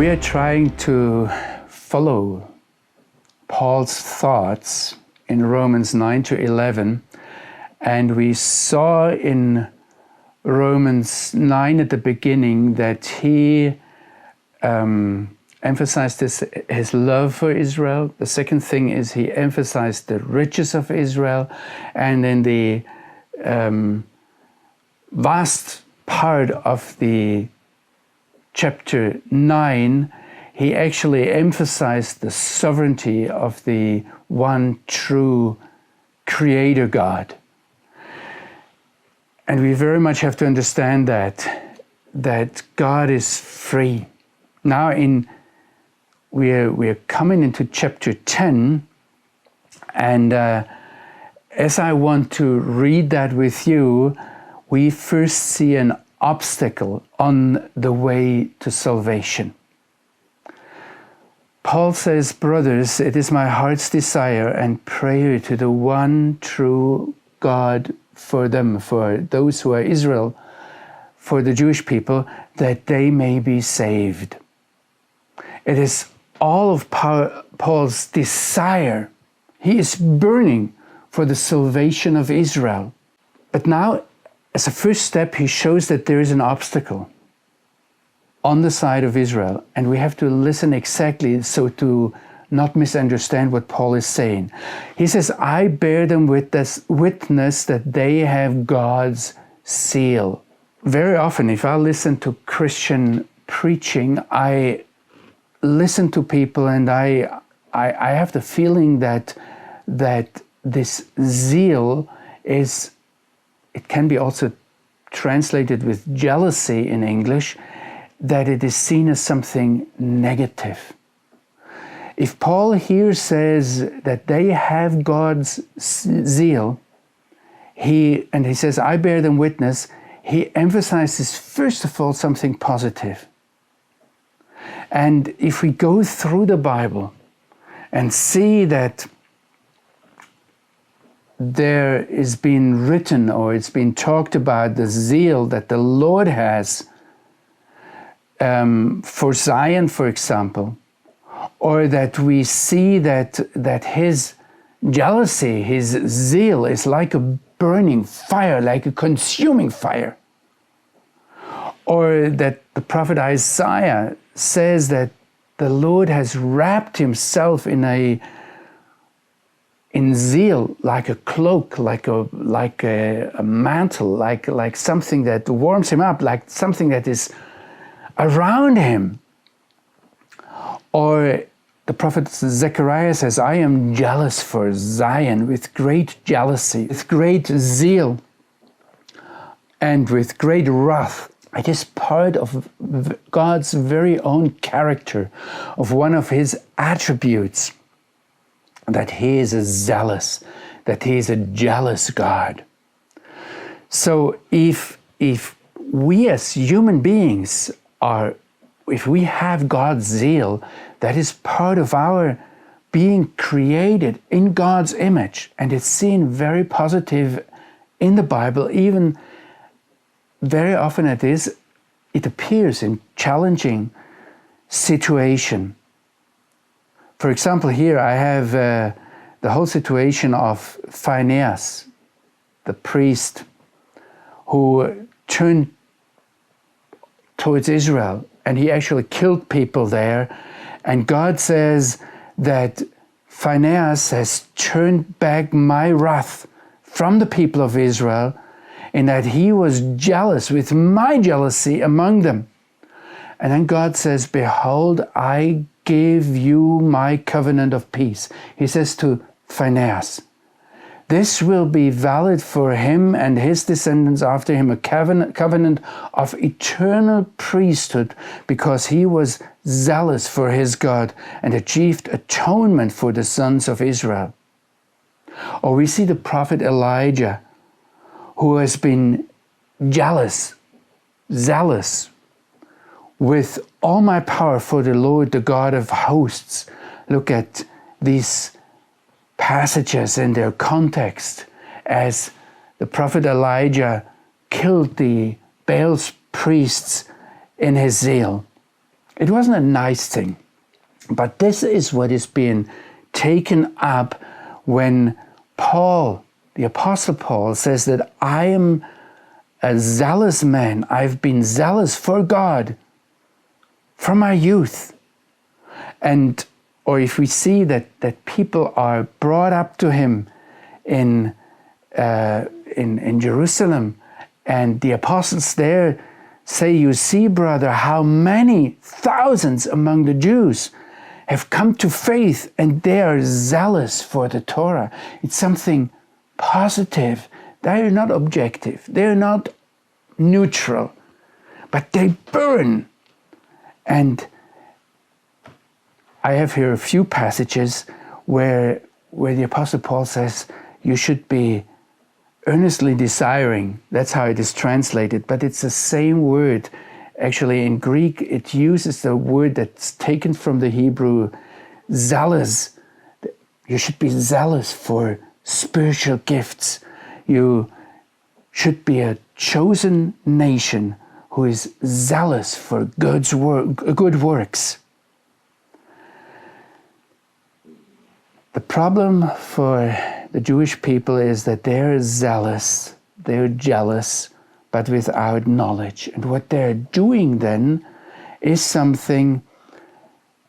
We are trying to follow Paul's thoughts in Romans 9 to 11, and we saw in Romans 9 at the beginning that he emphasized his love for Israel. The second thing is he emphasized the riches of Israel, and in the vast part of the chapter 9, he actually emphasized the sovereignty of the one true Creator God. And we very much have to understand that God is free. Now we're coming into chapter 10, and as I want to read that with you, we first see an obstacle on the way to salvation. Paul says, "Brothers, it is my heart's desire and prayer to the one true God for them, for those who are Israel, for the Jewish people, that they may be saved." It is all of Paul's desire. He is burning for the salvation of Israel. But now, as a first step, he shows that there is an obstacle on the side of Israel, and we have to listen exactly so to not misunderstand what Paul is saying. He says, "I bear them witness that they have God's zeal." Very often, if I listen to Christian preaching, I listen to people and I have the feeling that this zeal is, it can be also translated with jealousy in English, that it is seen as something negative. If Paul here says that they have God's zeal, he says, "I bear them witness," he emphasizes first of all something positive. And if we go through the Bible and see that there is been written or it's been talked about the zeal that the Lord has for Zion, for example, or that we see that his jealousy, his zeal is like a burning fire, like a consuming fire, or that the prophet Isaiah says that the Lord has wrapped himself in zeal, like a cloak, like a mantle, like something that warms him up, like something that is around him. Or the prophet Zechariah says, "I am jealous for Zion with great jealousy, with great zeal, and with great wrath." It is part of God's very own character, of one of his attributes, that he is zealous, that he is a jealous God. So if we as human beings if we have God's zeal, that is part of our being created in God's image, and it's seen very positive in the Bible. Even very often it appears in challenging situation. For example, here I have the whole situation of Phinehas, the priest who turned towards Israel, and he actually killed people there. And God says that Phinehas has turned back my wrath from the people of Israel, in that he was jealous with my jealousy among them. And then God says, "Behold, I give you my covenant of peace." He says to Phinehas, "This will be valid for him and his descendants after him, a covenant of eternal priesthood, because he was zealous for his God and achieved atonement for the sons of Israel." Or we see the prophet Elijah, who has been zealous with all my power for the Lord, the God of hosts. Look at these passages in their context, as the prophet Elijah killed the Baal's priests in his zeal. It wasn't a nice thing. But this is what is being taken up when Paul, the Apostle Paul, says that I am a zealous man. I've been zealous for God from my youth. And, or if we see that people are brought up to him in Jerusalem, and the apostles there say, you see, brother, how many thousands among the Jews have come to faith, and they are zealous for the Torah. It's something positive. They are not objective. They are not neutral, but they burn. And I have here a few passages where the Apostle Paul says you should be earnestly desiring. That's how it is translated, but it's the same word. Actually, in Greek, it uses the word that's taken from the Hebrew, zealous. You should be zealous for spiritual gifts. You should be a chosen nation who is zealous for good works. The problem for the Jewish people is that they're zealous, they're jealous, but without knowledge. And what they're doing then is something,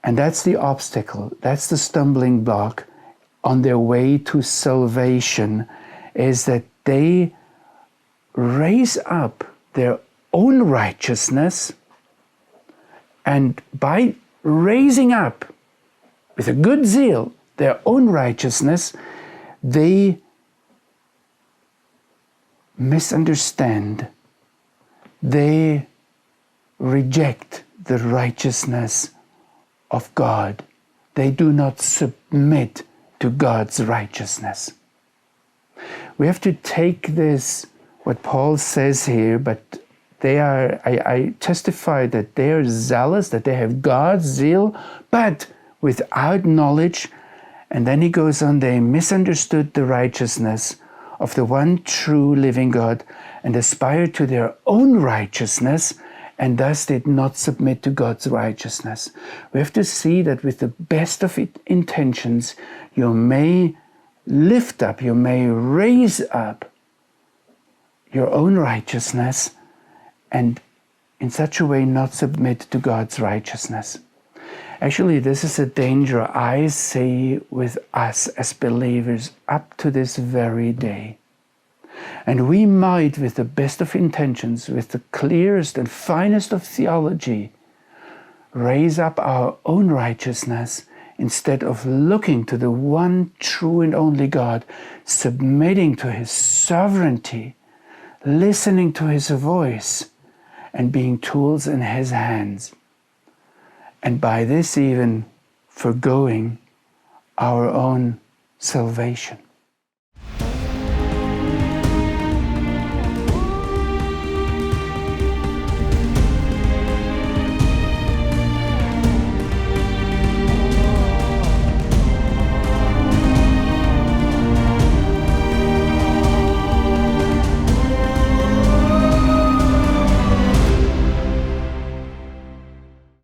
and that's the obstacle, that's the stumbling block on their way to salvation, is that they raise up their own righteousness, and by raising up with a good zeal their own righteousness, they misunderstand, they reject the righteousness of God. They do not submit to God's righteousness. We have to take this, what Paul says here, but they are, I testify that they are zealous, that they have God's zeal, but without knowledge. And then he goes on, they misunderstood the righteousness of the one true living God and aspired to their own righteousness, and thus did not submit to God's righteousness. We have to see that with the best of intentions, you may lift up, you may raise up your own righteousness, and in such a way not submit to God's righteousness. Actually, this is a danger I see with us as believers up to this very day. And we might, with the best of intentions, with the clearest and finest of theology, raise up our own righteousness instead of looking to the one true and only God, submitting to His sovereignty, listening to His voice, and being tools in His hands. And by this even forgoing our own salvation.